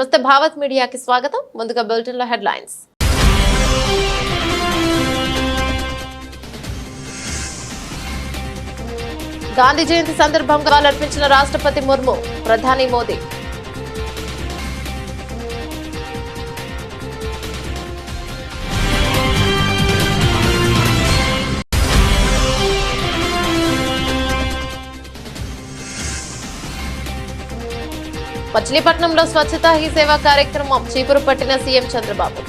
నమస్తే భావత్ మీడియాకి స్వాగతం. ముందుగా బులెటిన్ లో హెడ్లైన్స్. గాంధీ జయంతి సందర్భంగా అర్పించిన రాష్ట్రపతి ముర్ము, ప్రధాని మోదీ. మచిలీపట్నంలో స్వచ్ఛతా హీ సేవా కార్యక్రమం చీపురు పట్టిన సీఎం చంద్రబాబు.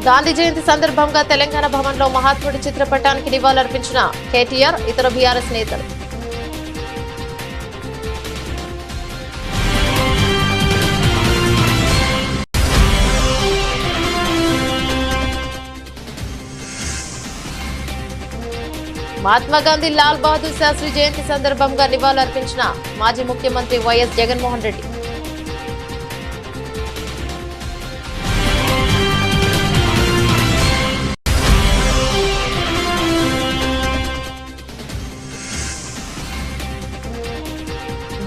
గాంధీ జయంతి సందర్భంగా తెలంగాణ భవన్లో మహాత్ముడి చిత్రపటానికి నివాళులర్పించిన కేటీఆర్, ఇతర బీఆర్ఎస్ నేతలు. మహాత్మా గాంధీ లాల్ బహదూర్ శాస్త్రి జయంతి సందర్భంగా నివాళులర్పించిన మాజీ ముఖ్యమంత్రి వైఎస్ జగన్మోహన్ రెడ్డి.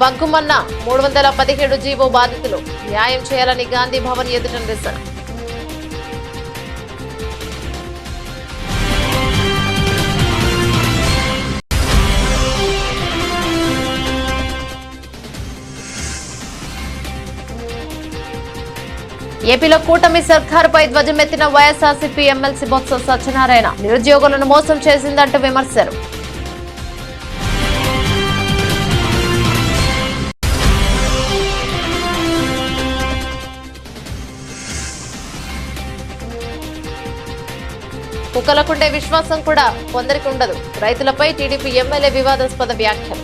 బంకుమన్న 317 జీవో బాధితులు న్యాయం చేయాలని గాంధీ భవన్ ఎదుట నిరసన. ఏపీలో కూటమి సర్కారుపై ధ్వజమెత్తిన వైఎస్ఆర్సీపీ ఎమ్మెల్సీ బొత్స సత్యనారాయణ, నిరుద్యోగులను మోసం చేసిందంటూ విమర్శలు. కుక్కలకుండే విశ్వాసం కూడా కొందరికి ఉండదు, రైతులపై టీడీపీ ఎమ్మెల్యే వివాదాస్పద వ్యాఖ్యలు.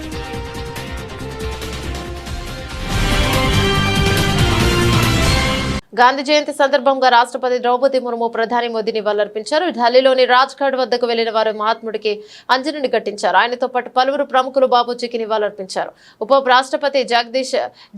గాంధీ జయంతి సందర్భంగా రాష్ట్రపతి ద్రౌపది ముర్ము, ప్రధాని మోదీ నివాళులర్పించారు. ఢిల్లీలోని రాజ్ ఘాట్ వద్దకు వెళ్లిన వారు మహాత్ముడికి అంజలిని ఘటించారు. ఆయనతో పాటు పలువురు ప్రముఖులు బాపూజీకి నివాళులర్పించారు. ఉప రాష్ట్రపతి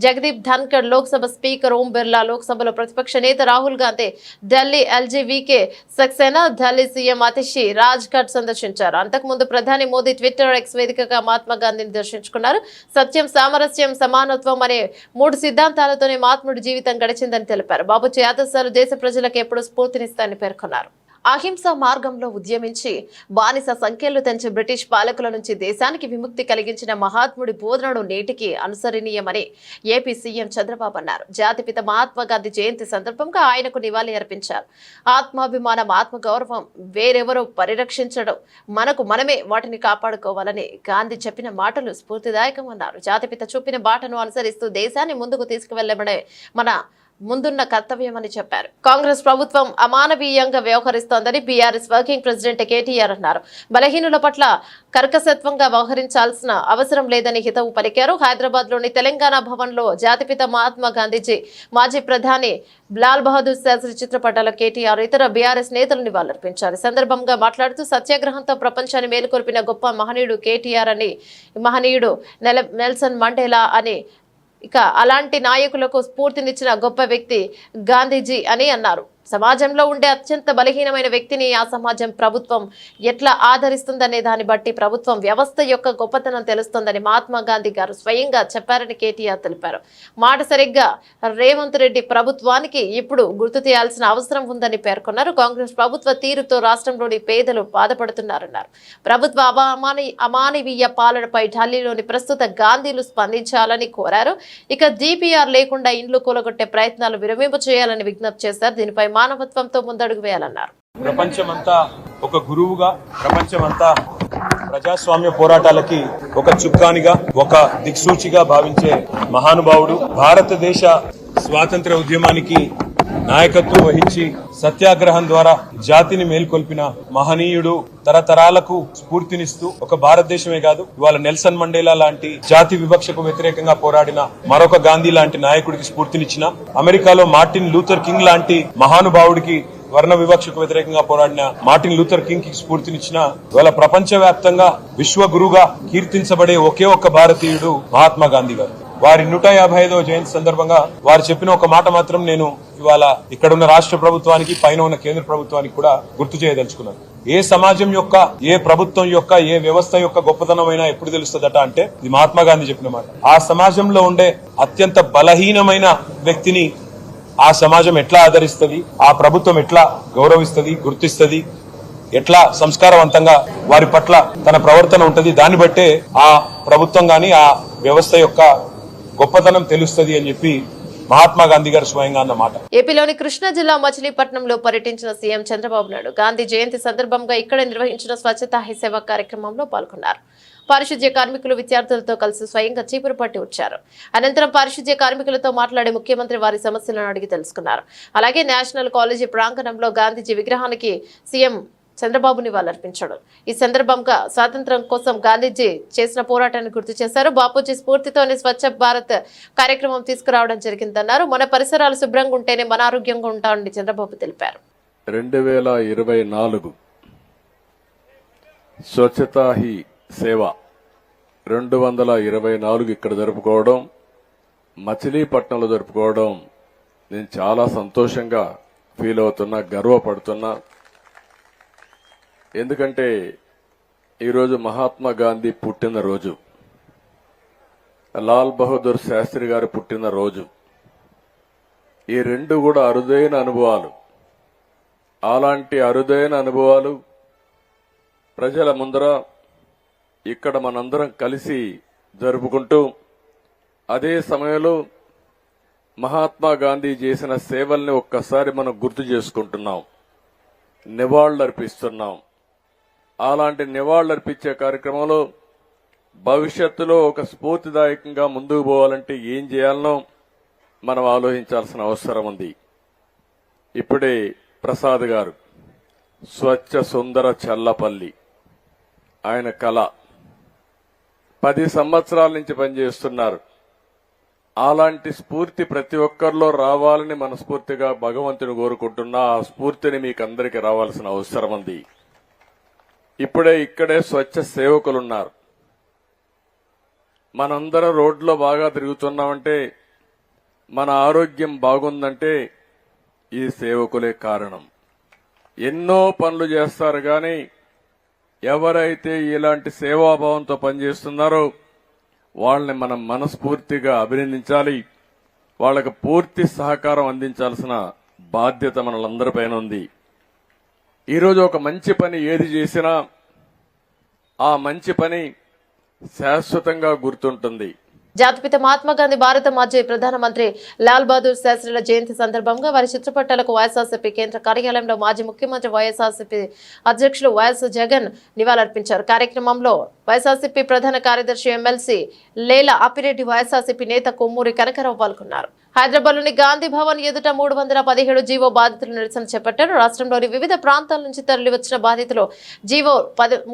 జగదీప్ ధన్కర్, లోక్సభ స్పీకర్ ఓం బిర్లా, లోక్సభలో ప్రతిపక్ష నేత రాహుల్ గాంధీ, ఢిల్లీ ఎల్జీవీకే సక్సేనా, ఢిల్లీ సీఎం అతిషి రాజ్ ఘాట్ సందర్శించారు. అంతకుముందు ప్రధాని మోదీ ట్విట్టర్ ఎక్స్ వేదికగా మహాత్మా గాంధీని దర్శించుకున్నారు. సత్యం, సామరస్యం, సమానత్వం అనే 3 సిద్ధాంతాలతోనే మహాత్ముడి జీవితం గడిచిందని తెలిపారు. బాబూజీ ఆదర్శాలు దేశ ప్రజలకు ఎప్పుడూ స్ఫూర్తినిస్తాయని పేర్కొన్నారు. అహింస మార్గంలో ఉద్యమించి బానిస సంఖ్యలు తెంచి బ్రిటిష్ పాలకుల నుంచి దేశానికి విముక్తి కలిగించిన మహాత్ముడి బోధనను నేటికి అనుసరణీయమని ఏపీ సీఎం చంద్రబాబు అన్నారు. జాతిపిత మహాత్మా గాంధీ జయంతి సందర్భంగా ఆయనకు నివాళి అర్పించారు. ఆత్మాభిమానం, ఆత్మగౌరవం వేరెవరో పరిరక్షించడం, మనకు మనమే వాటిని కాపాడుకోవాలని గాంధీ చెప్పిన మాటలు స్ఫూర్తిదాయకమన్నారు. జాతిపిత చూపిన బాటను అనుసరిస్తూ దేశాన్ని ముందుకు తీసుకువెళ్లడమే మన ముందున్న కర్తవ్యమని చెప్పారు. కాంగ్రెస్ ప్రభుత్వం అమానవీయంగా వ్యవహరిస్తోందని బీఆర్ఎస్ వర్కింగ్ ప్రెసిడెంట్ కేటీఆర్ అన్నారు. బలహీనుల పట్ల కర్కశత్వంగా వ్యవహరించాల్సిన అవసరం లేదని హితవు పలికారు. హైదరాబాద్ లోని తెలంగాణ భవన్ లో జాతిపిత మహాత్మా గాంధీజీ, మాజీ ప్రధాని లాల్ బహదూర్ శాస్త్రి చిత్రపటాల కేటీఆర్, ఇతర బీఆర్ఎస్ నేతలు నివాళులర్పించారు. ఈ సందర్భంగా మాట్లాడుతూ సత్యాగ్రహంతో ప్రపంచాన్ని మేలుకొల్పిన గొప్ప మహనీయుడు కేటీఆర్ అని, మహనీయుడు నెల్సన్ మండేలా అని, ఇక అలాంటి నాయకులకు స్ఫూర్తినిచ్చిన గొప్ప వ్యక్తి గాంధీజీ అని అన్నారు. సమాజంలో ఉండే అత్యంత బలహీనమైన వ్యక్తిని ఆ సమాజం, ప్రభుత్వం ఎట్లా ఆదరిస్తుందనే దాన్ని బట్టి ప్రభుత్వం వ్యవస్థ యొక్క గొప్పతనం తెలుస్తుందని మహాత్మా గాంధీ గారు స్వయంగా చెప్పారని కేటీఆర్ తెలిపారు. మాట సరిగ్గా రేవంత్ రెడ్డి ప్రభుత్వానికి ఇప్పుడు గుర్తు చేయాల్సిన అవసరం ఉందని పేర్కొన్నారు. కాంగ్రెస్ ప్రభుత్వ తీరుతో రాష్ట్రంలోని పేదలు బాధపడుతున్నారన్నారు. ప్రభుత్వ అమానవీయ పాలనపై ఢిల్లీలోని ప్రస్తుత గాంధీలు స్పందించాలని కోరారు. ఇక డిపిఆర్ లేకుండా ఇండ్లు కూలగొట్టే ప్రయత్నాలు విరమింపు చేయాలని విజ్ఞప్తి చేశారు. దీనిపై మానవత్వంతో ముందడుగు వేయాలన్నారు. ప్రపంచమంతా ఒక గురువుగా, ప్రపంచమంతా ప్రజాస్వామ్య పోరాటాలకి ఒక చుక్కానిగా, ఒక దిక్సూచిగా భావించే మహానుభావుడు, భారతదేశ స్వాతంత్ర ఉద్యమానికి నాయకత్వం వహించి సత్యాగ్రహం ద్వారా జాతిని మేల్కొల్పిన మహనీయుడు, తరతరాలకు స్ఫూర్తినిస్తూ ఒక భారతదేశమే కాదు ఇవాళ నెల్సన్ మండేలా లాంటి జాతి వివక్షకు వ్యతిరేకంగా పోరాడిన మరొక గాంధీ లాంటి నాయకుడికి స్ఫూర్తినిచ్చిన, అమెరికాలో మార్టిన్ లూథర్ కింగ్ లాంటి మహానుభావుడికి వర్ణ వివక్షకు వ్యతిరేకంగా పోరాడిన మార్టిన్ లూథర్ కింగ్ కి స్ఫూర్తినిచ్చిన, ఇవాళ ప్రపంచవ్యాప్తంగా విశ్వ గురుగా కీర్తించబడే ఒకే ఒక్క భారతీయుడు మహాత్మా గాంధీ గారు. వారి 155వ జయంతి సందర్భంగా వారు చెప్పిన ఒక మాట మాత్రం నేను ఇవాళ ఇక్కడ ఉన్న రాష్ట్ర ప్రభుత్వానికి పైన ఉన్న కేంద్ర ప్రభుత్వానికి కూడా గుర్తు చేయదలుచుకున్నాను. ఏ సమాజం యొక్క, ఏ ప్రభుత్వం యొక్క, ఏ వ్యవస్థ యొక్క గొప్పతనమైనా ఎప్పుడు తెలుస్తుందట అంటే ఇది మహాత్మా గాంధీ చెప్పిన మాట. ఆ సమాజంలో ఉండే అత్యంత బలహీనమైన వ్యక్తిని ఆ సమాజం ఎట్లా ఆదరిస్తుంది, ఆ ప్రభుత్వం ఎట్లా గౌరవిస్తుంది, గుర్తిస్తుంది, ఎట్లా సంస్కారవంతంగా వారి పట్ల తన ప్రవర్తన ఉంటది, దాన్ని బట్టే ఆ ప్రభుత్వం గాని ఆ వ్యవస్థ యొక్క గొప్పతనం తెలుస్తుంది అని చెప్పి మహాత్మా గాంధీ గారు స్వయంగా అన్నమాట. ఏపీలోని కృష్ణా జిల్లా మచిలీపట్నంలో పర్యటించిన సీఎం చంద్రబాబు నాయుడు గాంధీ జయంతి సందర్భంగా ఇక్కడ నిర్వహించిన స్వచ్ఛతా హీ సేవ కార్యక్రమంలో పాల్గొన్నారు. పారిశుధ్య కార్మికులు విద్యార్థులతో కలిసి స్వయంగా చీపురు పట్టి వచ్చారు. అనంతరం పారిశుధ్య కార్మికులతో మాట్లాడి ముఖ్యమంత్రి వారి సమస్యలను అడిగి తెలుసుకున్నారు. అలాగే నేషనల్ కాలేజీ ప్రాంగణంలో గాంధీజీ విగ్రహానికి సీఎం చంద్రబాబు నివాళులర్పించాడు. ఈ సందర్భంగా స్వాతంత్ర్యం కోసం గాంధీజీ చేసిన పోరాటాన్ని గుర్తు చేశారు. బాపూజీ స్ఫూర్తితోనే స్వచ్ఛ భారత్ కార్యక్రమం తీసుకురావడం జరిగిందన్నారు. మన పరిసరాలు శుభ్రంగా ఉంటేనే మన ఆరోగ్యంగా ఉంటామని చంద్రబాబు తెలిపారు. 2024 స్వచ్ఛతా హీ సేవ 224 ఇక్కడ జరుపుకోవడం, మచిలీపట్నంలో జరుపుకోవడం నేను చాలా సంతోషంగా ఫీల్ అవుతున్నా, గర్వపడుతున్నా. ఎందుకంటే ఈరోజు మహాత్మా గాంధీ పుట్టినరోజు, లాల్ బహదూర్ శాస్త్రి గారు పుట్టినరోజు. ఈ రెండు కూడా అరుదైన అనుభవాలు. అలాంటి అరుదైన అనుభవాలు ప్రజల ముందర ఇక్కడ మనందరం కలిసి జరుపుకుంటూ, అదే సమయంలో మహాత్మా గాంధీ చేసిన సేవల్ని ఒక్కసారి మనం గుర్తు చేసుకుంటున్నాం, నివాళులర్పిస్తున్నాం. అలాంటి నివాళులర్పించే కార్యక్రమంలో భవిష్యత్తులో ఒక స్ఫూర్తిదాయకంగా ముందుకు పోవాలంటే ఏం చేయాలనో మనం ఆలోచించాల్సిన అవసరం ఉంది. ఇప్పుడే ప్రసాద్ గారు స్వచ్ఛ సుందర చల్లపల్లి ఆయన కళ 10 సంవత్సరాల నుంచి పనిచేస్తున్నారు. అలాంటి స్ఫూర్తి ప్రతి ఒక్కరిలో రావాలని మనస్ఫూర్తిగా భగవంతుని కోరుకుంటున్నా. ఆ స్ఫూర్తిని మీకు అందరికీ రావాల్సిన అవసరం ఉంది. ఇక్కడే స్వచ్ఛ సేవకులున్నారు. మనందరం రోడ్లో బాగా తిరుగుతున్నామంటే, మన ఆరోగ్యం బాగుందంటే ఈ సేవకులే కారణం. ఎన్నో పనులు చేస్తారు కానీ ఎవరైతే ఇలాంటి సేవాభావంతో పనిచేస్తున్నారో వాళ్ళని మనం మనస్ఫూర్తిగా అభినందించాలి. వాళ్ళకు పూర్తి సహకారం అందించాల్సిన బాధ్యత మనలందరిపైన ఉంది. ఈరోజు ఒక మంచి పని ఏది చేసినా ఆ మంచి పని శాశ్వతంగా గుర్తుంటుంది. జాతిపిత మహాత్మా గాంధీ భారత మాజీ ప్రధానమంత్రి లాల్ బహదూర్ శాస్త్రిల జయంతి సందర్భంగా వారి చిత్రపటాలకు వైఎస్ఆర్సీపీ కేంద్ర కార్యాలయంలో మాజీ ముఖ్యమంత్రి వైఎస్ఆర్సీపీ అధ్యక్షులు వైఎస్ జగన్ నివాళులర్పించారు. కార్యక్రమంలో వైఎస్ఆర్సీపీ ప్రధాన కార్యదర్శి ఎమ్మెల్సీ లేల అప్పిరెడ్డి, వైఎస్ఆర్సీపీ నేత కొమ్మూరి కనకరావు పాల్గొన్నారు. హైదరాబాద్లోని గాంధీ భవన్ ఎదుట 317 జీవో బాధితులు నిరసన చేపట్టారు. రాష్ట్రంలోని వివిధ ప్రాంతాల నుంచి తరలివచ్చిన బాధితులు జీవో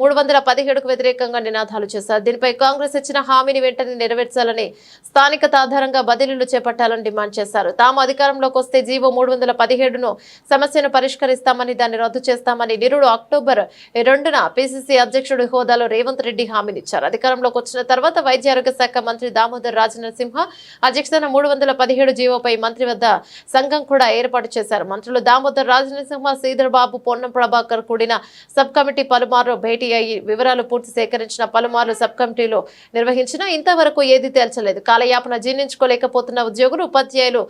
317కు వ్యతిరేకంగా నినాదాలు చేశారు. దీనిపై కాంగ్రెస్ ఇచ్చిన హామీని వెంటనే నెరవేర్చాలని, స్థానికత ఆధారంగా బదిలీలు చేపట్టాలని డిమాండ్ చేశారు. తాము అధికారంలోకి వస్తే జీవో 317ను సమస్యను పరిష్కరిస్తామని, దాన్ని రద్దు చేస్తామని నిరుడు అక్టోబర్ 2న పీసీసీ అధ్యక్షుడి హోదాలో రేవంత్ రెడ్డి హామీనిచ్చారు. అధికారంలోకి వచ్చిన తర్వాత వైద్య ఆరోగ్య శాఖ మంత్రి దామోదర్ రాజనరసింహ అధ్యక్షతన 317 జీవోపై మంత్రి వద్ద సంఘం కూడా ఏర్పాటు చేశారు. మంత్రులు దామోదర్ రాజనరసింహ, శ్రీధర్ బాబు, పొన్నం ప్రభాకర్ కూడిన సబ్ కమిటీ పలుమార్లు భేటీ అయ్యి వివరాలు పూర్తి సేకరించిన, పలుమార్లు సబ్ కమిటీలో నిర్వహించినా ఇంతవరకు ఏది తేల్చలేదు. కాలయాపన జీర్ణించుకోలేకపోతున్న ఉద్యోగులు, ఉపాధ్యాయులు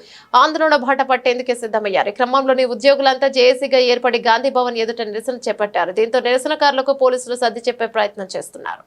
ఆందోళన బాట పట్టేందుకే సిద్ధమయ్యారు. ఈ క్రమంలోని ఉద్యోగులంతా జేఏసీగా ఏర్పడి గాంధీ భవన్ ఎదుట నిరసన చేపట్టారు. దీంతో నిరసనకారులకు పోలీసులు సర్ది చెప్పే ప్రయత్నం చేస్తున్నారు.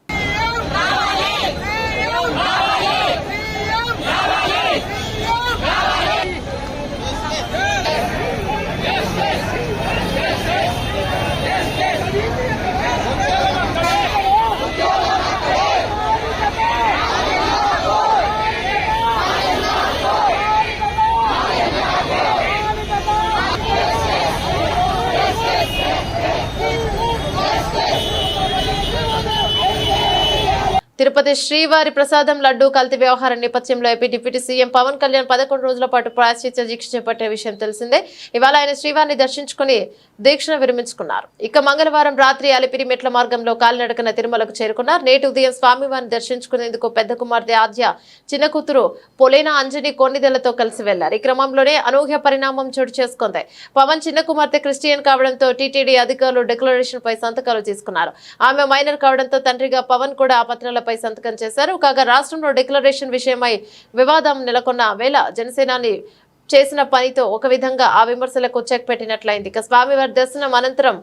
తిరుపతి శ్రీవారి ప్రసాదం లడ్డూ కల్తీ వ్యవహారం నేపథ్యంలో AP deputy CM Pawan Kalyan 11 రోజుల పాటు ప్రాయశ్చిత్త దీక్ష చేపట్టే విషయం తెలిసిందే. ఇవాళ ఆయన శ్రీవారిని దర్శించుకుని దీక్షను విరమించుకున్నారు. ఇక మంగళవారం రాత్రి అలిపిరి మెట్ల మార్గంలో కాలినడకన తిరుమలకు చేరుకున్నారు. నేటి ఉదయం స్వామివారిని దర్శించుకునేందుకు పెద్ద కుమార్తె ఆద్య, చిన్న కూతురు పొలేనా అంజని కొన్నిదెలతో కలిసి వెళ్లారు. ఈ క్రమంలోనే అనూహ్య పరిణామం చోటు చేసుకుంది. పవన్ చిన్న కుమార్తె క్రిస్టియన్ కావడంతో టీటీడీ అధికారులు డిక్లరేషన్ పై సంతకాలు తీసుకున్నారు. ఆమె మైనర్ కావడంతో తండ్రిగా పవన్ కూడా ఆ పత్రాలపై సంతకం చేశారు. కాగా రాష్ట్రంలో డిక్లరేషన్ విషయమై వివాదం నెలకొన్న వేళ జనసేనాని చేసిన పనితో ఒక విధంగా ఆ విమర్శలకు చెక్ పెట్టినట్లయింది. ఇక స్వామివారి దర్శనం అనంతరం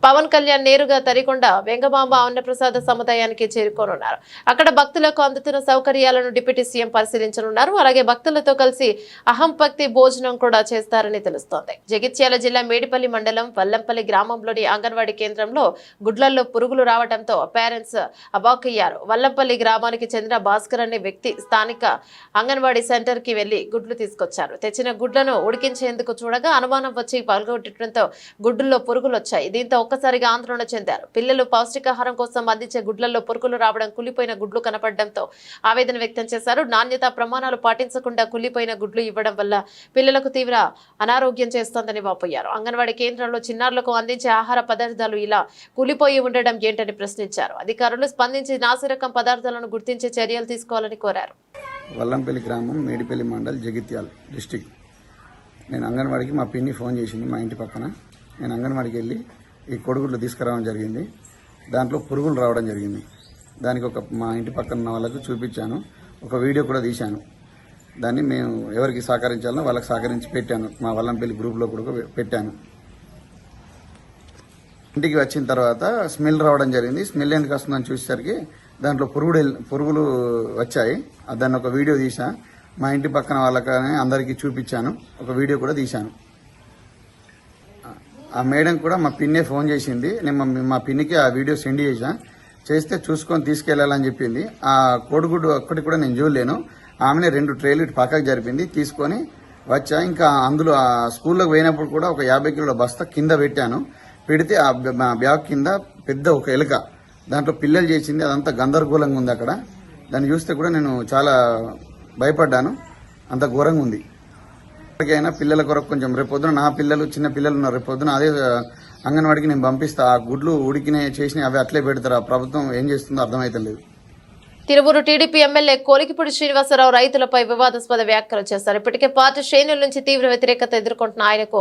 పవన్ కళ్యాణ్ నేరుగా తరికొండ వెంగమాంబ అన్నప్రసాద సముదాయానికి చేరుకోనున్నారు. అక్కడ భక్తులకు అందుతున్న సౌకర్యాలను డిప్యూటీ సీఎం పరిశీలించనున్నారు. అలాగే భక్తులతో కలిసి అహంభక్తి భోజనం కూడా చేస్తారని తెలుస్తోంది. జగిత్యాల జిల్లా మేడిపల్లి మండలం వల్లంపల్లి గ్రామంలోని అంగన్వాడీ కేంద్రంలో గుడ్లల్లో పురుగులు రావడంతో పేరెంట్స్ అవాక్కయ్యారు. వల్లంపల్లి గ్రామానికి చెందిన భాస్కర్ అనే వ్యక్తి స్థానిక అంగన్వాడీ సెంటర్ కి వెళ్లి గుడ్లు తీసుకొచ్చారు. తెచ్చిన గుడ్లను ఉడికించేందుకు చూడగా అనుమానం వచ్చి పగలగొట్టడంతో గుడ్డుల్లో పురుగులు వచ్చాయి. దీంతో ఒక్కసారిగా ఆందోళన చెందారు. పిల్లలు పౌష్టికాహారం కోసం అందించే గుడ్లలో పురుగులు రావడం, కుళ్ళిపోయిన గుడ్లు కనపడడంతో ఆవేదన వ్యక్తం చేశారు. నాణ్యత ప్రమాణాలు పాటించకుండా కుళ్ళిపోయిన గుడ్లు ఇవ్వడం వల్ల పిల్లలకు తీవ్ర అనారోగ్యం చేస్తోందని వాపోయారు. అంగన్వాడీ కేంద్రంలో చిన్నారులకు అందించే ఆహార పదార్థాలు ఇలా కూలిపోయి ఉండడం ఏంటని ప్రశ్నించారు. అధికారులు స్పందించి నాసిరకం పదార్థాలను గుర్తించే చర్యలు తీసుకోవాలని కోరారు. వల్లంపల్లి గ్రామం, మేడిపల్లి మండల్, జగిత్యాల డిస్టిక్. నేను అంగన్వాడికి మా పిన్ని ఫోన్ చేసింది మా ఇంటి పక్కన. నేను అంగన్వాడికి వెళ్ళి ఈ కొడుగుడ్లు తీసుకురావడం జరిగింది. దాంట్లో పురుగులు రావడం జరిగింది. దానికి మా ఇంటి పక్కన ఉన్న వాళ్ళకు చూపించాను. ఒక వీడియో కూడా తీశాను. దాన్ని మేము ఎవరికి సహకరించాలో వాళ్ళకి సహకరించి పెట్టాను. మా వల్లంపల్లి గ్రూప్లో కూడా పెట్టాను. ఇంటికి వచ్చిన తర్వాత స్మెల్ రావడం జరిగింది. స్మెల్ ఎందుకు వస్తుందని చూసేసరికి దాంట్లో పురుగులు వచ్చాయి. దాన్ని ఒక వీడియో తీసా. మా ఇంటి పక్కన వాళ్ళకనే అందరికీ చూపించాను. ఒక వీడియో కూడా తీశాను. ఆ మేడం కూడా మా పిన్నే ఫోన్ చేసింది. నేను మా పిన్నికి ఆ వీడియో సెండ్ చేస్తే చూసుకొని తీసుకెళ్లాలని చెప్పింది. ఆ కోడిగుడ్డు ఒక్కటి కూడా నేను చూడలేను. ఆమెనే 2 ట్రేలు ఇటు పక్కకు జరిపింది. తీసుకొని వచ్చా. ఇంకా అందులో ఆ స్కూల్లోకి పోయినప్పుడు కూడా ఒక 50 కిలోల బస్తా కింద పెట్టాను. పెడితే ఆ బ్యాగ్ కింద పెద్ద ఒక ఎలుక, దాంట్లో పిల్లలు చేసింది. అదంతా గందరగోళంగా ఉంది. అక్కడ దాన్ని చూస్తే కూడా నేను చాలా భయపడ్డాను. అంత ఘోరంగా ఉంది. ఎప్పటికైనా పిల్లల కొరకు కొంచెం రేపొద్దున నా పిల్లలు, చిన్న పిల్లలు ఉన్నారు. రేపొద్దున అదే అంగన్వాడికి నేను పంపిస్తా. ఆ గుడ్లు ఉడికినే చేసినవి అవి అట్లే పెడతారు. ఆ ప్రభుత్వం ఏం చేస్తుందో అర్థమైతలేదు. తిరువూరు టీడీపీ ఎమ్మెల్యే కోలికిపూడి శ్రీనివాసరావు రైతులపై వివాదాస్పద వ్యాఖ్యలు చేశారు. ఇప్పటికే పార్టీ శ్రేణుల నుంచి తీవ్ర వ్యతిరేకత ఎదుర్కొంటున్న ఆయనకు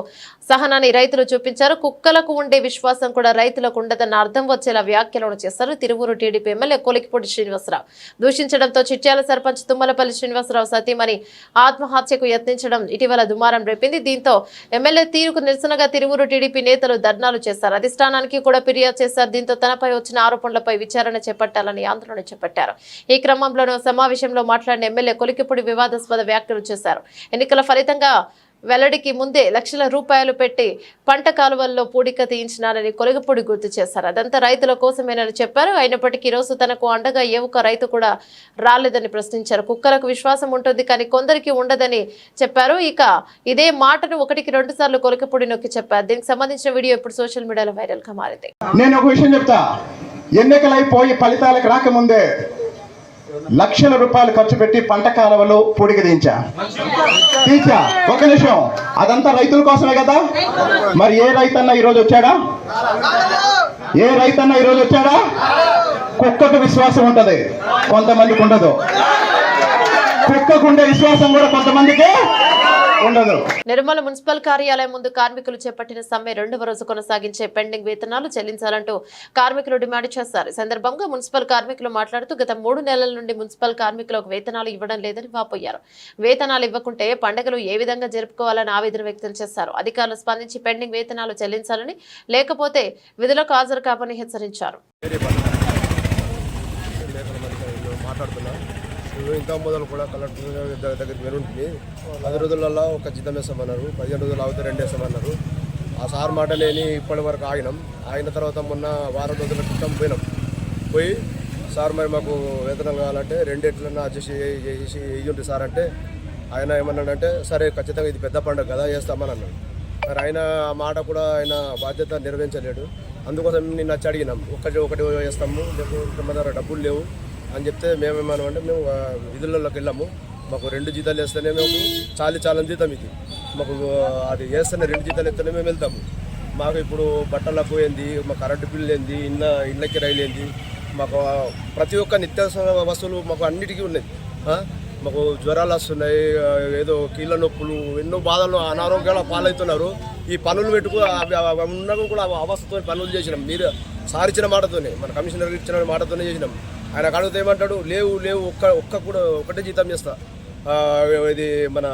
సహనాన్ని రైతులు చూపించారు. కుక్కలకు ఉండే విశ్వాసం కూడా రైతులకు ఉండదన్న అర్థం వచ్చేలా వ్యాఖ్యలను చేశారు. తిరువూరు టీడీపీ ఎమ్మెల్యే కోలికిపూడి శ్రీనివాసరావు దూషించడంతో చిట్యాల సర్పంచ్ తుమ్మలపల్లి శ్రీనివాసరావు సతీమణి ఆత్మహత్యకు యత్నించడం ఇటీవల దుమారం రేపింది. దీంతో ఎమ్మెల్యే తీరుకు నిరసనగా తిరువూరు టీడీపీ నేతలు ధర్నాలు చేశారు. అధిష్టానానికి కూడా ఫిర్యాదు చేశారు. దీంతో తనపై వచ్చిన ఆరోపణలపై విచారణ చేపట్టాలని ఆందోళన చేపట్టారు. ఈ క్రమంలోనూ సమావేశంలో మాట్లాడిన ఎమ్మెల్యే కొలికిపూడి వివాదాస్పద వ్యాఖ్యలు చేశారు. ఎన్నికల ఫలితంగా వెల్లడికి ముందే లక్షల రూపాయలు పెట్టి పంట కాలువల్లో పూడిక తీయించినారని కొలికిపూడి గుర్తు చేశారు. అదంతా రైతుల కోసమేనని చెప్పారు. అయినప్పటికీ ఈ రోజు తనకు అండగా ఏ ఒక్క రైతు కూడా రాలేదని ప్రశ్నించారు. కుక్కలకు విశ్వాసం ఉంటుంది కానీ కొందరికి ఉండదని చెప్పారు. ఇక ఇదే మాటను 1కి 2 సార్లు కొలికిపూడి నొక్కి చెప్పారు. దీనికి సంబంధించిన వీడియో ఇప్పుడు సోషల్ మీడియాలో వైరల్ గా మారింది. నేను ఒక విషయం చెప్తా. ఎన్నికలైపోయి ఫలితాలకు రాకముందే లక్షల రూపాయలు ఖర్చు పెట్టి పంట కాలువలు పూడిక తీయించా. ఒక నిమిషం, అదంతా రైతుల కోసమే కదా. మరి ఏ రైతన్నా ఈరోజు వచ్చాడా? కుక్కకు విశ్వాసం ఉంటది, కొంతమందికి ఉండదు. కుక్కకుండే విశ్వాసం కూడా కొంతమందికి ఉండదు. నిర్మల మున్సిపల్ కార్యాలయం ముందు కార్మికులు చేపట్టిన సమ్మె 2వ రోజు కొనసాగించే పెండింగ్ వేతనాలు చెల్లించాలంటూ కార్మికులు డిమాండ్ చేశారు. ఈ సందర్భంగా మున్సిపల్ కార్మికులు మాట్లాడుతూ గత 3 నెలల నుండి మున్సిపల్ కార్మికులకు వేతనాలు ఇవ్వడం లేదని వాపోయారు. వేతనాలు ఇవ్వకుంటే పండుగలు ఏ విధంగా జరుపుకోవాలని ఆవేదన వ్యక్తం చేశారు. అధికారులు స్పందించి పెండింగ్ వేతనాలు చెల్లించాలని, లేకపోతే విధులకు హాజరు కావని హెచ్చరించారు. ఇంకా మొదలు కూడా కలెక్టర్ దగ్గరికి వెళ్ళుంటుంది. 10 రోజులలో ఒక జీతం వేస్తామన్నారు, 15 రోజులు అవుతే 2 వేస్తామన్నారు. ఆ సార్ మాట లేని ఇప్పటి వరకు ఆగిన తర్వాత మొన్న వారం రోజుల క్రితం పోయి సార్ మరి మాకు వేతనాలు కావాలంటే 2 ఎట్లన్నా అడ్జస్ట్ చేసి ఇయ్యండి సార్ అంటే ఆయన ఏమన్నాడంటే సరే ఖచ్చితంగా ఇది పెద్ద పండుగ కదా చేస్తామని అన్నాడు. మరి ఆయన ఆ మాట కూడా ఆయన బాధ్యత నిర్వహించలేడు. అందుకోసం నిన్న వచ్చి అడిగినాం, ఒకటి వేస్తాము, లేకపోతే మన దగ్గర డబ్బులు లేవు, అని చెప్తే మేమేమన్నామంటే మేము విధులలోకి వెళ్ళాము, మాకు 2 జీతాలు వేస్తేనే మేము చాలని జీతం ఇది, మాకు అది వేస్తేనే 2 జీతాలు వేస్తేనే మేము వెళ్తాము. మాకు ఇప్పుడు బట్టలకు ఏంది, మా కరెంటు బిల్లు ఏంది, ఇళ్ళ కిరాయిలు ఏంది, మాకు ప్రతి ఒక్క నిత్యావసర వస్తువులు మాకు అన్నిటికీ ఉన్నాయి. మాకు జ్వరాలు వస్తున్నాయి, ఏదో కీళ్ళ నొప్పులు, ఎన్నో బాధలు, అనారోగ్యాల పాలవుతున్నారు. ఈ పనులు పెట్టుకు ఉన్నాక కూడా అవస్థతో పనులు చేసినాం. మీరు సార్ ఇచ్చిన మాటతోనే, మన కమిషనర్ ఇచ్చిన మాటతోనే చేసినాం. ఆయన అడిగితే ఏమంటాడు, లేవు ఒకటే జీతం చేస్తా, ఇది మన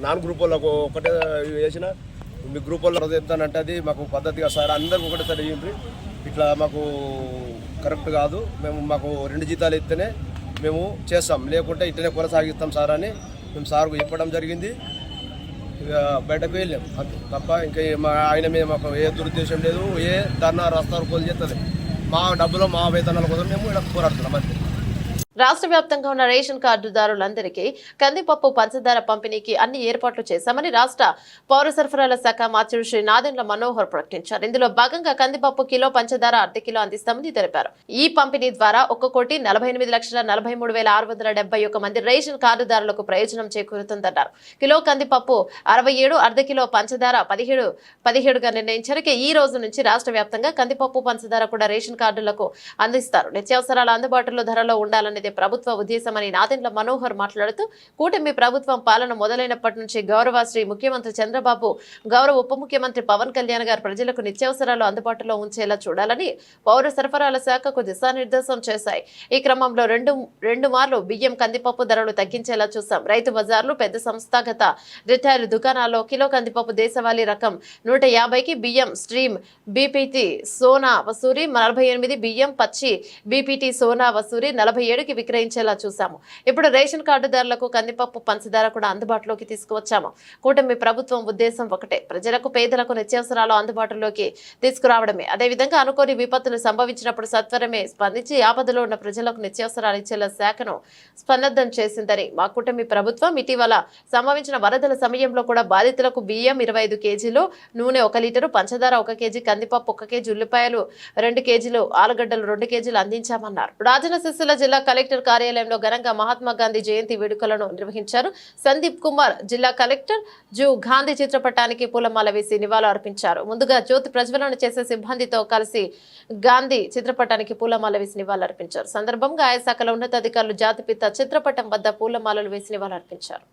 నాన్ గ్రూప్ వాళ్ళకు ఒకటే వేసిన, మీ గ్రూప్ వాళ్ళు చెప్తానంటే అది మాకు పద్ధతిగా సార్ అందరికి ఒకటేసారి చేయండి, ఇట్లా మాకు కరెక్ట్ కాదు, మాకు 2 జీతాలు ఇస్తేనే మేము చేస్తాం, లేకుంటే ఇట్లనే కొనసాగిస్తాం సార్ అని మేము సార్కు చెప్పడం జరిగింది. ఇక బయటకు వెళ్ళాం అంతే తప్ప ఇంకా ఆయన మీద మాకు ఏ దురుద్దేశం లేదు. ఏ ధర్నా రాస్తారోకోలు చేస్తుంది, మా డబ్బులు మా వేతనాల కోసం మేము ఇలా పోరాడుతున్నాం అంతే. రాష్ట్ర వ్యాప్తంగా ఉన్న రేషన్ కార్డుదారులందరికీ కందిపప్పు పంచదార పంపిణీకి అన్ని ఏర్పాట్లు చేశామని రాష్ట్ర పౌర సరఫరాల శాఖ మంత్రి శ్రీ నాదెండ్ల మనోహర్ ప్రకటించారు. ఇందులో భాగంగా కందిపప్పు కిలో, పంచదార అర్ధ కిలో అందిస్తామని తెలిపారు. ఈ పంపిణీ ద్వారా 1,48,43,671 మంది రేషన్ కార్డుదారులకు ప్రయోజనం చేకూరుతుందన్నారు. కిలో కందిపప్పు 67, అర్ధ కిలో పంచదార 17గా నిర్ణయించారు. ఈ రోజు నుంచి రాష్ట్ర వ్యాప్తంగా కందిపప్పు, పంచదార కూడా రేషన్ కార్డులకు అందిస్తారు. నిత్యావసరాలు అందుబాటులో ధరలో ఉండాలని ప్రభుత్వ ఉద్దేశమని నాదెండ్ల మనోహర్ మాట్లాడుతూ, కూటమి ప్రభుత్వం పాలన మొదలైనప్పటి నుంచి గౌరవ శ్రీ ముఖ్యమంత్రి చంద్రబాబు, గౌరవ ఉప ముఖ్యమంత్రి పవన్ కళ్యాణ్ గారు ప్రజలకు నిత్యావసరాలు అందుబాటులో ఉంచేలా చూడాలని పౌర సరఫరాల శాఖకు దిశానిర్దేశం చేశాయి. ఈ క్రమంలో రెండు మార్లు బియ్యం, కందిపప్పు ధరలు తగ్గించేలా చూశాం. రైతు బజార్లు, పెద్ద సంస్థాగత రిటైల్ దుకాణాల్లో కిలో కందిపప్పు దేశవాళీ రకం 150కి, బియ్యం స్ట్రీమ్ బీపీటీ సోనా వసూరి 48, బియ్యం పచ్చి బీపీటీ సోనా వసూరి 47కి విక్రయించేలా చూశాము. ఇప్పుడు రేషన్ కార్డుదారులకు కందిపప్పు, పంచదార కూడా అందుబాటులోకి తీసుకువచ్చాము. కూటమి ప్రభుత్వం ఉద్దేశం ఒకటే, ప్రజలకు, పేదలకు నిత్యావసరాలు అందుబాటులోకి తీసుకురావడమే. అదేవిధంగా అనుకోని విపత్తులు సంభవించినప్పుడు సత్వరమే స్పందించి ఆపదలో ఉన్న ప్రజలకు నిత్యావసరాలు ఇచ్చేలా శాఖను స్పందన చేసిందని మా కూటమి ప్రభుత్వం ఇటీవల సంభవించిన వరదల సమయంలో కూడా బాధితులకు బియ్యం 25 కేజీలు, నూనె 1 లీటరు, పంచదార 1 కేజీ, కందిపప్పు 1 కేజీ, ఉల్లిపాయలు 2 కేజీలు, ఆలుగడ్డలు 2 కేజీలు అందించామన్నారు. రాజన్న సిరిసిల్ల జిల్లా కలెక్టర్ కార్యాలయంలో ఘనంగా మహాత్మా గాంధీ జయంతి వేడుకలను నిర్వహించారు. సందీప్ కుమార్ జిల్లా కలెక్టర్ గాంధీ చిత్రపటానికి పూలమాల వేసి నివాళులు అర్పించారు. ముందుగా జ్యోతి ప్రజ్వలన చేసే సిబ్బందితో కలిసి గాంధీ చిత్రపటానికి పూలమాల వేసి నివాళులు అర్పించారు. సందర్భంగా ఆయా శాఖల ఉన్నతాధికారులు జాతిపిత చిత్రపటం వద్ద పూలమాలలు వేసి నివాళులు అర్పించారు.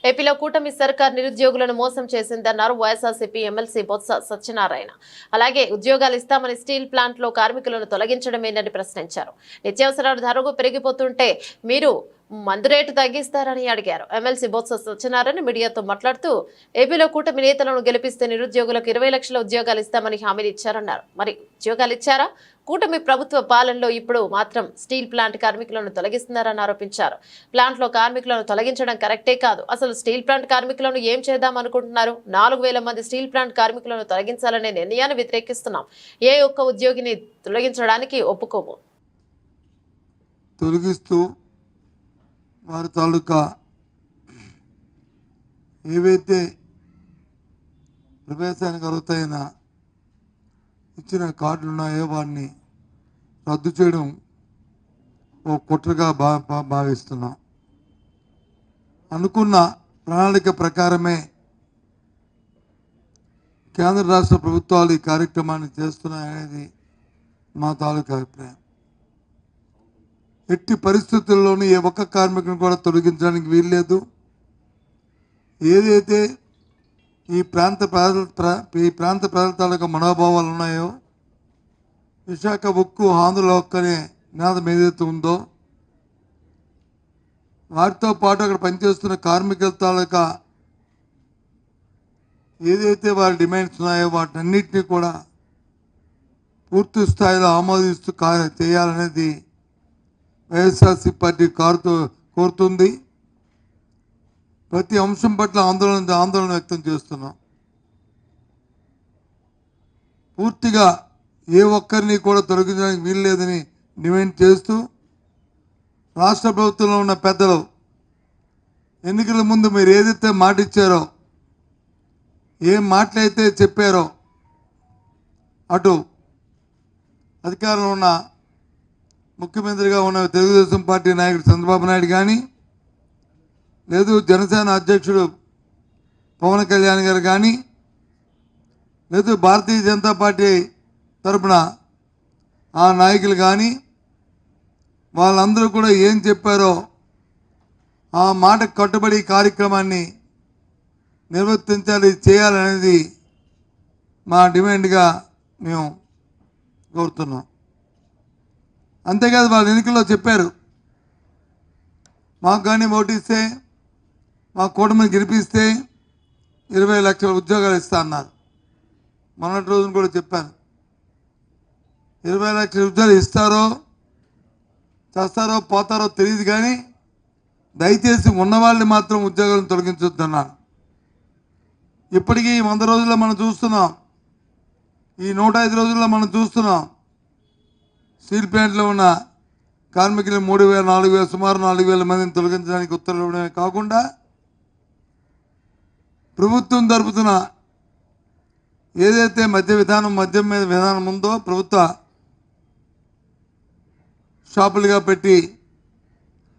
ఏపీలో కూటమి సర్కార్ నిరుద్యోగులను మోసం చేసిందన్నారు వైఎస్ఆర్సీపీ ఎమ్మెల్సీ బొత్స సత్యనారాయణ. అలాగే ఉద్యోగాలు ఇస్తామని స్టీల్ ప్లాంట్ లో కార్మికులను తొలగించడమేనని ప్రశ్నించారు. నిత్యావసరాల ధరలు పెరిగిపోతుంటే మీరు మందు రేటు తగ్గిస్తారని అడిగారు. ఎమ్మెల్సీ బొత్స సత్యనారాయణ మీడియాతో మాట్లాడుతూ, ఏపీలో కూటమి నేతలను గెలిపిస్తే నిరుద్యోగులకు 20 లక్షల ఉద్యోగాలు ఇస్తామని హామీలు ఇచ్చారన్నారు. మరి ఉద్యోగాలు ఇచ్చారా? కూటమి ప్రభుత్వ పాలనలో ఇప్పుడు మాత్రం స్టీల్ ప్లాంట్ కార్మికులను తొలగిస్తున్నారని ఆరోపించారు. ప్లాంట్ లో కార్మికులను తొలగించడం కరెక్టే కాదు. అసలు స్టీల్ ప్లాంట్ కార్మికులను ఏం చేద్దాం అనుకుంటున్నారు? 4,000 మంది స్టీల్ ప్లాంట్ కార్మికులను తొలగించాలనే నిర్ణయాన్ని వ్యతిరేకిస్తున్నాం. ఏ ఒక్క ఉద్యోగిని తొలగించడానికి ఒప్పుకోము. తొలగిస్తూ వారి తాలూకా ఏవైతే ప్రవేశానికి అర్హతైన ఇచ్చిన కార్డులు ఉన్నాయో వాటిని రద్దు చేయడం ఓ కుట్రగా భావిస్తున్నాం. అనుకున్న ప్రణాళిక ప్రకారమే కేంద్ర రాష్ట్ర ప్రభుత్వాలు ఈ కార్యక్రమాన్ని చేస్తున్నాయనేది మా తాలూకా అభిప్రాయం. ఎట్టి పరిస్థితుల్లోనూ ఏ ఒక్క కార్మికుని కూడా తొలగించడానికి వీల్లేదు. ఏదైతే ఈ ప్రాంత ప్రజల తాలూకా మనోభావాలు ఉన్నాయో, విశాఖ ఉక్కు ఆంధ్ర ఉక్కు అనే నినాదం ఏదైతే ఉందో, వాటితో పాటు అక్కడ పనిచేస్తున్న కార్మికుల తాలూకా ఏదైతే వారి డిమాండ్స్ ఉన్నాయో వాటన్నిటినీ కూడా పూర్తి స్థాయిలో ఆమోదిస్తూ చేయాలనేది వైఎస్ఆర్సీ పార్టీ కోరుతుంది. ప్రతి అంశం పట్ల ఆందోళన వ్యక్తం చేస్తున్నాం. పూర్తిగా ఏ ఒక్కరిని కూడా తొలగించడానికి వీల్లేదని డిమాండ్ చేస్తూ రాష్ట్ర ప్రభుత్వంలో ఉన్న పెద్దలు ఎన్నికల ముందు మీరు ఏదైతే మాట ఇచ్చారో, ఏం మాటలైతే చెప్పారో, అటు అధికారంలో ఉన్న ముఖ్యమంత్రిగా ఉన్న తెలుగుదేశం పార్టీ నాయకుడు చంద్రబాబు నాయుడు కానీ, లేదు జనసేన అధ్యక్షుడు పవన్ కళ్యాణ్ గారు కానీ, లేదు భారతీయ జనతా పార్టీ తరపున ఆ నాయకులు కానీ, వాళ్ళందరూ కూడా ఏం చెప్పారో ఆ మాట కట్టుబడి కార్యక్రమాన్ని నిర్వర్తించాలి, చేయాలనేది మా డిమాండ్గా మేము కోరుతున్నాం. అంతేకాదు వాళ్ళు ఎన్నికల్లో చెప్పారు, మాకు కానీ ఓటిస్తే, మా కూటమిని గెలిపిస్తే 20 లక్షల ఉద్యోగాలు ఇస్తా అన్నారు. మొన్నటి రోజున కూడా చెప్పాను, 20 లక్షల ఉద్యోగాలు ఇస్తారో చేస్తారో పోతారో తెలియదు, కానీ దయచేసి ఉన్నవాళ్ళని మాత్రం ఉద్యోగాలను తొలగించొద్దన్నాను. ఇప్పటికీ 100 రోజుల్లో మనం చూస్తున్నాం, ఈ 105 రోజుల్లో మనం చూస్తున్నాం, స్టీల్ ప్లాంట్లో ఉన్న కార్మికులు 3,000, 4,000 సుమారు 4,000 మందిని తొలగించడానికి ఉత్తర్వులు ఇవ్వడమే కాకుండా ప్రభుత్వం జరుపుతున్న ఏదైతే మద్యం మీద విధానం ఉందో ప్రభుత్వ షాపులుగా పెట్టి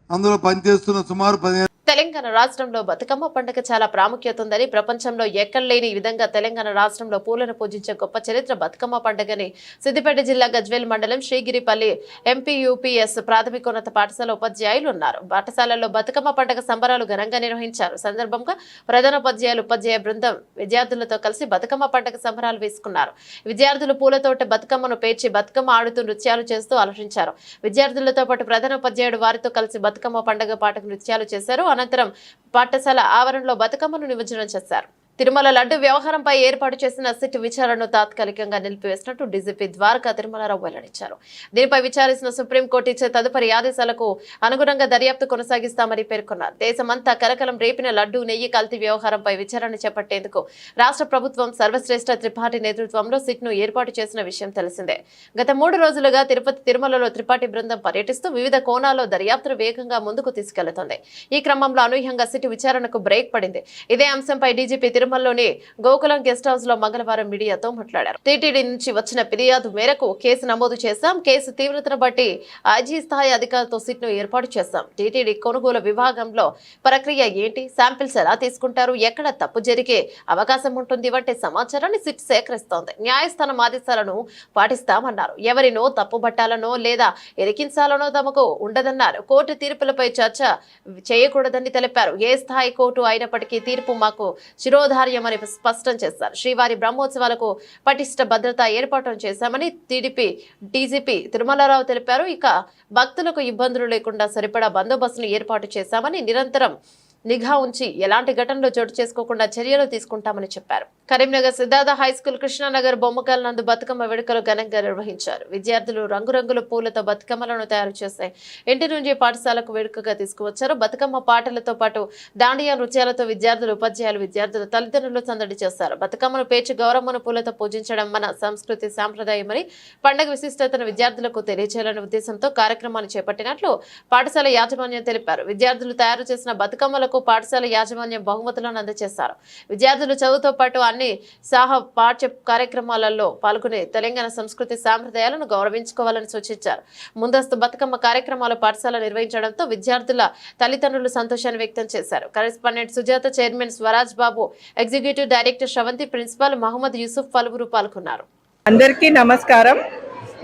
అందులో పనిచేస్తున్న సుమారు 15 తెలంగాణ రాష్ట్రంలో బతుకమ్మ పండుగ చాలా ప్రాముఖ్యత ఉందని, ప్రపంచంలో ఎక్కడ లేని విధంగా తెలంగాణ రాష్ట్రంలో పూలను పూజించే గొప్ప చరిత్ర బతుకమ్మ పండుగని సిద్దిపేట జిల్లా గజ్వేల్ మండలం శ్రీగిరిపల్లి ఎంపీయూపీఎస్ ప్రాథమికోన్నత పాఠశాల ఉపాధ్యాయులు ఉన్నారు. పాఠశాలల్లో బతుకమ్మ పండుగ సంబరాలు ఘనంగా నిర్వహించారు. సందర్భంగా ప్రధానోపాధ్యాయులు ఉపాధ్యాయ బృందం విద్యార్థులతో కలిసి బతుకమ్మ పండుగ సంబరాలు వేసుకున్నారు. విద్యార్థులు పూలతోట బతుకమ్మను పేర్చి బతుకమ్మ ఆడుతూ నృత్యాలు చేస్తూ ఆలోచించారు. విద్యార్థులతో పాటు ప్రధానోపాధ్యాయుడు వారితో కలిసి బతుకమ్మ పండుగ పాటకు నృత్యాలు చేశారు. అనంతరం పాఠశాల ఆవరణలో బతుకమ్మను నిమజ్జనం చేశారు. తిరుమల లడ్డు వ్యవహారంపై ఏర్పాటు చేసిన సిట్ విచారణను తాత్కాలికంగా నిలిపివేసినట్టు డీజీపీ ద్వారకా తిరుమలరావు వెల్లడించారు. దీనిపై విచారించిన సుప్రీంకోర్టు ఇచ్చే తదుపరి ఆదేశాలకు అనుగుణంగా దర్యాప్తు కొనసాగిస్తామని పేర్కొన్నారు. దేశమంతా కలకలం రేపిన లడ్డు నెయ్యి కల్తీ వ్యవహారంపై విచారణ చేపట్టేందుకు రాష్ట్ర ప్రభుత్వం సర్వశ్రేష్ఠ త్రిపాఠి నేతృత్వంలో సిట్ను ఏర్పాటు చేసిన విషయం తెలిసిందే. గత 3 రోజులుగా తిరుపతి తిరుమలలో త్రిపాఠి బృందం పర్యటిస్తూ వివిధ కోణాల్లో దర్యాప్తును వేగంగా ముందుకు తీసుకెళ్తోంది. ఈ క్రమంలో అనూహ్యంగా సిట్ విచారణకు బ్రేక్ పడింది. ఇదే అంశంపై డీజీపీ తిరుమలలోని గోకులం గెస్ట్ హౌస్ లో మంగళవారం మీడియాతో మాట్లాడారు. టీటీడీ నుంచి వచ్చిన ఫిర్యాదు మేరకు కేసు నమోదు చేశాం. కేసు తీవ్రతను బట్టి ఐజీ స్థాయి అధికారులతో సిట్ ను ఏర్పాటు చేశాం. టీటీడీ కొనుగోలు విభాగంలో ప్రక్రియ ఏంటి, శాంపిల్స్ ఎలా తీసుకుంటారు, ఎక్కడ తప్పు జరిగే అవకాశం ఉంటుంది వంటి సమాచారాన్ని సిట్ సేకరిస్తోంది. న్యాయస్థానం ఆదేశాలను పాటిస్తామన్నారు. ఎవరినో తప్పుబట్టాలనో లేదా ఇరికించాలనో తమకు ఉండదన్నారు. కోర్టు తీర్పులపై చర్చ చేయకూడదని తెలిపారు. ఏ స్థాయి కోర్టు అయినప్పటికీ తీర్పు మాకు శిరోధార్యమని స్పష్టం చేశారు. శ్రీవారి బ్రహ్మోత్సవాలకు పటిష్ట భద్రత ఏర్పాటు చేశామని డీజీపీ తిరుమలరావు తెలిపారు. ఇక భక్తులకు ఇబ్బందులు లేకుండా సరిపడా బందోబస్తును ఏర్పాటు చేశామని, నిరంతరం నిఘా ఉంచి ఎలాంటి ఘటనలు చోటు చేసుకోకుండా చర్యలు తీసుకుంటామని చెప్పారు. కరీంనగర్ సిద్ధార్థ హైస్కూల్ కృష్ణానగర్ బొమ్మకల్ నందు బతుకమ్మ వేడుకలు ఘనంగా నిర్వహించారు. విద్యార్థులు రంగురంగుల పూలతో బతుకమ్మలను తయారు చేసి ఇంటి నుంచి పాఠశాలకు వేడుకగా తీసుకువచ్చారు. బతుకమ్మ పాటలతో పాటు దాండియా నృత్యాలతో విద్యార్థులు, ఉపాధ్యాయులు, విద్యార్థుల తల్లిదండ్రులు సందడి చేస్తారు. బతుకమ్మను పేర్చి గౌరమ్మను పూలతో పూజించడం మన సంస్కృతి సాంప్రదాయమని, పండుగ విశిష్టతను విద్యార్థులకు తెలియజేయాలనే ఉద్దేశంతో కార్యక్రమాన్ని చేపట్టినట్లు పాఠశాల యాజమాన్యం తెలిపారు. విద్యార్థులు తయారు చేసిన బతుకమ్మలకు పాఠశాల యాజమాన్యం బహుమతులను అందజేశారు. విద్యార్థులు చదువుతో పాటు అన్ని పాఠ్య కార్యక్రమాలలో పాల్గొని తెలంగాణ సంస్కృతి సాంప్రదాయాలను గౌరవించుకోవాలని సూచించారు. ముందస్తు బతుకమ్మ కార్యక్రమాలు పాఠశాల నిర్వహించడంతో విద్యార్థుల తల్లిదండ్రులు సంతోషాన్ని వ్యక్తం చేశారు. Correspondent Sujatha, chairman Swaraj Babu, executive director Sravanthi, principal Mohammed Yusuf పలువురు పాల్గొన్నారు. అందరికీ నమస్కారం.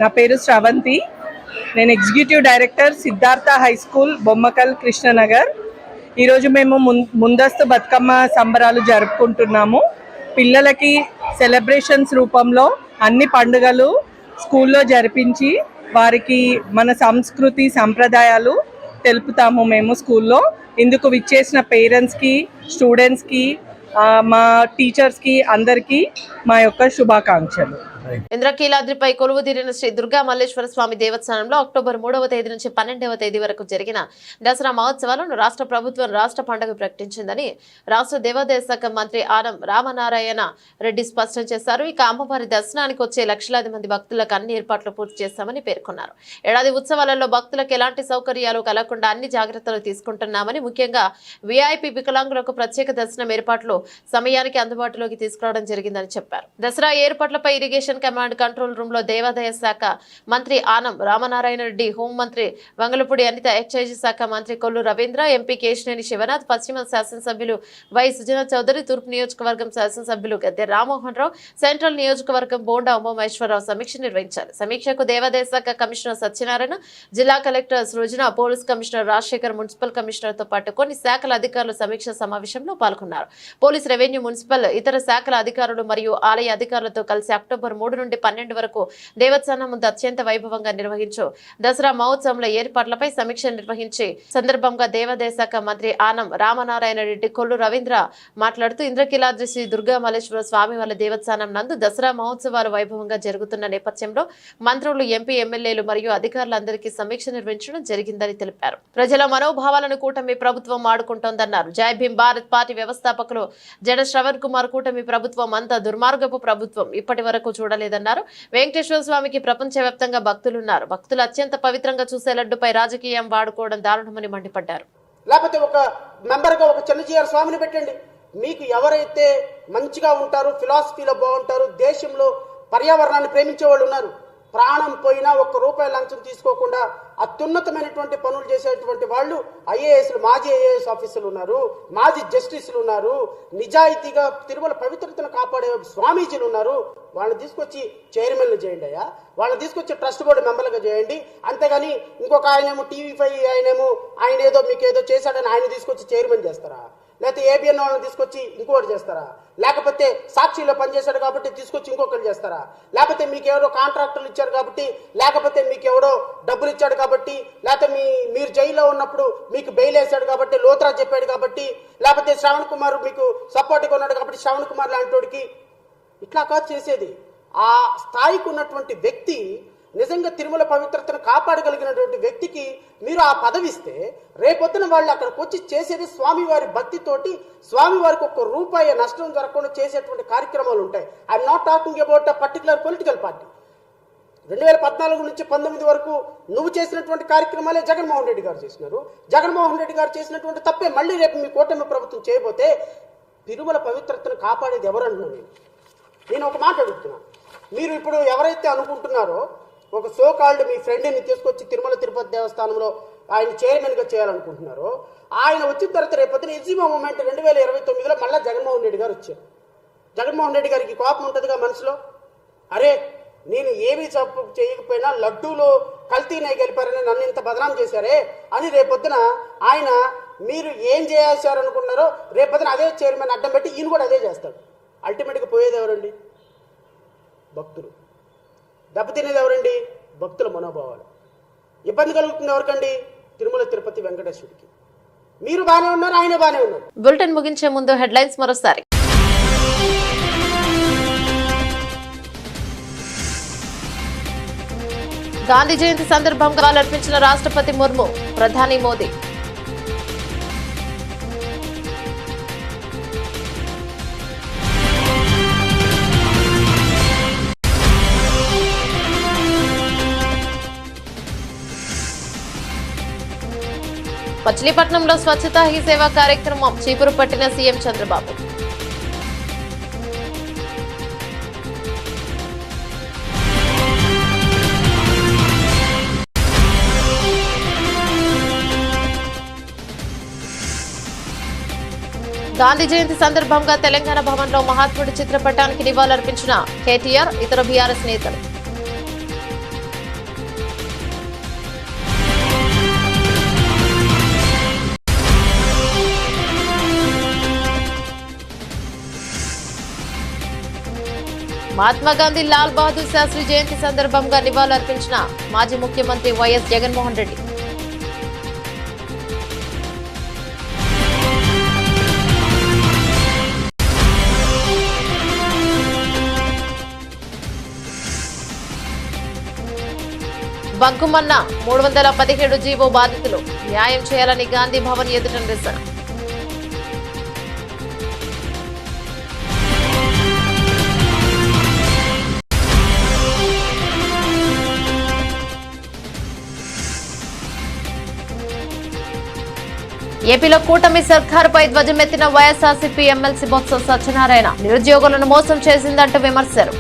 నా పేరు శ్రవంతి. నేను executive director Siddhartha high school Bommakal Krishnanagar. ఈరోజు మేము ముందస్తు బతుకమ్మ సంబరాలు జరుపుకుంటున్నాము. పిల్లలకి సెలబ్రేషన్స్ రూపంలో అన్ని పండుగలు స్కూల్లో జరిపించి వారికి మన సంస్కృతి సంప్రదాయాలు తెలుపుతాము మేము స్కూల్లో. ఇందుకు విచ్చేసిన పేరెంట్స్కి, స్టూడెంట్స్కి, మా టీచర్స్కి అందరికీ మా యొక్క శుభాకాంక్షలు. ఇంద్రకీలాద్రిపై కొలువుదీరిన శ్రీ దుర్గా మల్లేశ్వర స్వామి దేవస్థానంలో అక్టోబర్ 3వ తేదీ నుంచి 12వ తేదీ వరకు జరిగిన దసరా మహోత్సవాలను రాష్ట్ర ప్రభుత్వం రాష్ట్ర పండుగ ప్రకటించిందని రాష్ట్ర దేవాదాయ శాఖ మంత్రి ఆనం రామనారాయణ రెడ్డి స్పష్టం చేశారు. ఇక అమ్మవారి దర్శనానికి వచ్చే లక్షలాది మంది భక్తులకు అన్ని ఏర్పాట్లు పూర్తి చేస్తామని పేర్కొన్నారు. ఏడాది ఉత్సవాలలో భక్తులకు ఎలాంటి సౌకర్యాలు కలగకుండా అన్ని జాగ్రత్తలు తీసుకుంటున్నామని, ముఖ్యంగా వీఐపీ వికలాంగులకు ప్రత్యేక దర్శనం ఏర్పాట్లు సమయానికి అందుబాటులోకి తీసుకురావడం జరిగిందని చెప్పారు. దసరా ఏర్పాట్లపై ఇరిగేషన్ కమాండ్ కంట్రోల్ రూమ్ లో దేవాదాయ శాఖ మంత్రి ఆనం రామనారాయణ రెడ్డి, హోంమంత్రి వంగలపూడి అనిత, ఎక్సైజ్ శాఖ మంత్రి కొల్లు రవీంద్ర, ఎంపీ కేశినేని శివనాథ్, పశ్చిమ శాసనసభ్యులు వై సుజనా చౌదరి, తూర్పు నియోజకవర్గం శాసనసభ్యులు గద్దె రామ్మోహన్ రావు, సెంట్రల్ నియోజకవర్గం బోండా ఉమామహేశ్వరరావు సమీక్ష నిర్వహించారు. సమీక్షకు దేవాదాయ శాఖ కమిషనర్ సత్యనారాయణ, జిల్లా collector Srujana, police commissioner Rajasekhar, municipal commissioner తో పాటు కొన్ని శాఖల అధికారులు సమీక్ష సమావేశంలో పాల్గొన్నారు. పోలీస్, రెవెన్యూ, మున్సిపల్, ఇతర శాఖల అధికారులు మరియు ఆలయ అధికారులతో కలిసి అక్టోబర్ 3 నుండి 12 వరకు దేవస్థానం ముందు అత్యంత వైభవంగా నిర్వహించు దసరా మహోత్సవంలో ఏర్పాట్లపై సమీక్ష నిర్వహించి సందర్భంగా దేవాదాయ శాఖ మంత్రి ఆనం రామనారాయణ రెడ్డి, కొల్లు రవీంద్ర మాట్లాడుతూ ఇంద్రకీలాద్రి శ్రీ దుర్గా మల్లేశ్వర స్వామి వారి దేవస్థానం నందు దసరా మహోత్సవాలు వైభవంగా జరుగుతున్న నేపథ్యంలో మంత్రులు, ఎంపీ, ఎమ్మెల్యేలు మరియు అధికారులందరికీ సమీక్ష నిర్వహించడం జరిగిందని తెలిపారు. ప్రజల మనోభావాలను కూటమి ప్రభుత్వం ఆడుకుంటోందన్నారు. జై భీమ్ భారత్ పార్టీ వ్యవస్థాపకులు జడ శ్రవణ్ కుమార్, కూటమి ప్రభుత్వం అంతా దుర్మార్గపు ప్రభుత్వం, ఇప్పటి వరకు చూడలేదన్నారు. వెంకటేశ్వర స్వామికి ప్రపంచవ్యాప్తంగా భక్తులున్నారు. భక్తులు అత్యంత పవిత్రంగా చూసే లడ్డుపై రాజకీయం వాడుకోవడం దారుణమని మండిపడ్డారు. లేకపోతే ఒక మెంబర్గా ఒక చిన్నజీఆర్ స్వామిని పెట్టండి. మీకు ఎవరైతే మంచిగా ఉంటారో, ఫిలాసఫీలో బాగుంటారు, దేశంలో పర్యావరణాన్ని ప్రేమించే వాళ్ళు ఉన్నారు, ప్రాణం పోయినా ₹1 లంచం తీసుకోకుండా అత్యున్నతమైనటువంటి పనులు చేసేటువంటి వాళ్ళు ఐఏఎస్లు, మాజీ ఐఏఎస్ ఆఫీసర్లు ఉన్నారు, మాజీ జస్టిస్లు ఉన్నారు, నిజాయితీగా తిరుమల పవిత్రతను కాపాడే స్వామీజీలు ఉన్నారు. వాళ్ళని తీసుకొచ్చి చైర్మన్లు చేయండి అయ్యా, వాళ్ళని తీసుకొచ్చి ట్రస్ట్ బోర్డు మెంబర్లుగా చేయండి. అంతేగాని ఇంకొక ఆయనేమో TV5 ఆయన ఏదో మీకు ఏదో చేశాడని ఆయన తీసుకొచ్చి చైర్మన్ చేస్తారా? లేకపోతే ఏబిఎన్ వాళ్ళని తీసుకొచ్చి ఇంకోటి చేస్తారా? లేకపోతే సాక్షిలో పనిచేశాడు కాబట్టి తీసుకొచ్చి ఇంకొకరు చేస్తారా? లేకపోతే మీకు ఎవరో కాంట్రాక్టర్లు ఇచ్చారు కాబట్టి, లేకపోతే మీకు ఎవడో డబ్బులు ఇచ్చాడు కాబట్టి, లేకపోతే మీరు జైల్లో ఉన్నప్పుడు మీకు బెయిల్ వేశాడు కాబట్టి, లోత్రా చెప్పాడు కాబట్టి, లేకపోతే శ్రవణ్ కుమార్ మీకు సపోర్ట్గా ఉన్నాడు కాబట్టి శ్రవణ్ కుమార్ లాంటి ఇట్లా కాదు చేసేది. ఆ స్థాయికి ఉన్నటువంటి వ్యక్తి, నిజంగా తిరుమల పవిత్రతను కాపాడగలిగినటువంటి వ్యక్తికి మీరు ఆ పదవి ఇస్తే, రేపొద్దున వాళ్ళు అక్కడికి వచ్చి చేసేది స్వామివారి భక్తితోటి, స్వామివారికి ₹1 నష్టం జరగకుండా చేసేటువంటి కార్యక్రమాలు ఉంటాయి. I'm not talking about a particular political party. 2014 నుంచి 19 వరకు నువ్వు చేసినటువంటి కార్యక్రమాలే జగన్మోహన్ రెడ్డి గారు చేసినారు. జగన్మోహన్ రెడ్డి గారు చేసినటువంటి తప్పే మళ్ళీ రేపు మీ కూటమి ప్రభుత్వం చేయబోతే తిరుమల పవిత్రతను కాపాడేది ఎవరన్నా? నేను ఒక మాట అడుగుతున్నా. మీరు ఇప్పుడు ఎవరైతే అనుకుంటున్నారో ఒక సోకాల్డ్ మీ ఫ్రెండ్ని తీసుకొచ్చి తిరుమల తిరుపతి దేవస్థానంలో ఆయన చైర్మన్గా చేయాలనుకుంటున్నారో, ఆయన వచ్చిన తర్వాత రేపొద్దున ఎగ్జిమో మూమెంట్ 2029లో మళ్ళీ జగన్మోహన్ రెడ్డి గారు వచ్చారు. జగన్మోహన్ రెడ్డి గారికి కోపం ఉంటుందిగా మనసులో, అరే నేను ఏమీ తప్పు చేయకపోయినా లడ్డూలో కల్తీ నెయ్యి గెలిపారని నన్ను ఇంత బదనాం చేశారే అని రేపొద్దున ఆయన మీరు ఏం చేశారనుకున్నారో రేపొద్దున అదే చైర్మన్ అడ్డం పెట్టి ఈయన కూడా అదే చేస్తాడు. అల్టిమేట్గా పోయేది ఎవరండి? భక్తులు. దెబ్బతినేది ఎవరండి? భక్తుల మనోభావాలు. ఇబ్బంది కలుగుతుంది ఎవరికండి? తిరుమల తిరుపతి వెంకటేశ్వరుడికి. మీరు బాగానే ఉన్నారు, ఆయన బాగానే ఉన్నారు. బులెటిన్ ముగించే ముందు హెడ్లైన్స్ మరోసారి. గాంధీ జయంతి సందర్భంగా అర్పించిన రాష్ట్రపతి ముర్ము, ప్రధాని మోదీ. మచిలీపట్నంలో స్వచ్ఛతా హీ సేవా కార్యక్రమం చీపురు పట్టిన సీఎం చంద్రబాబు. గాంధీ జయంతి సందర్భంగా తెలంగాణ భవన్లో మహాత్ముడి చిత్రపటానికి నివాళులర్పించిన కేటీఆర్, ఇతర బీఆర్ఎస్ నేతలు. మహాత్మా గాంధీ లాల్ బహదూర్ శాస్త్రి జయంతి సందర్భంగా నివాళులర్పించిన మాజీ ముఖ్యమంత్రి వైఎస్ జగన్మోహన్ రెడ్డి. బంకుమన్న 317 జీవో బాధితులు న్యాయం చేయాలని గాంధీ భవన్ ఎదుట నిరసన. ఏపీలో కూటమి సర్కారుపై ధ్వజమెత్తిన వైఎస్ఆర్సీపీ ఎమ్మెల్సీ బొత్స సత్యనారాయణ నిరుద్యోగులను మోసం చేసిందంటూ విమర్శలు.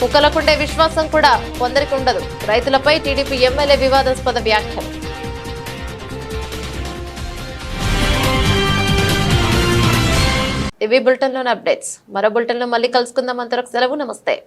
కుక్కలకుండే విశ్వాసం కూడా కొందరికి ఉండదు. రైతులపై టీడీపీ ఎమ్మెల్యే వివాదాస్పద వ్యాఖ్యలు. ఇవి బులెటిన్లోని అప్డేట్స్. మరో బులెటిన్లో మళ్ళీ కలుసుకుందాం. అంతవరకు సెలవు. నమస్తే.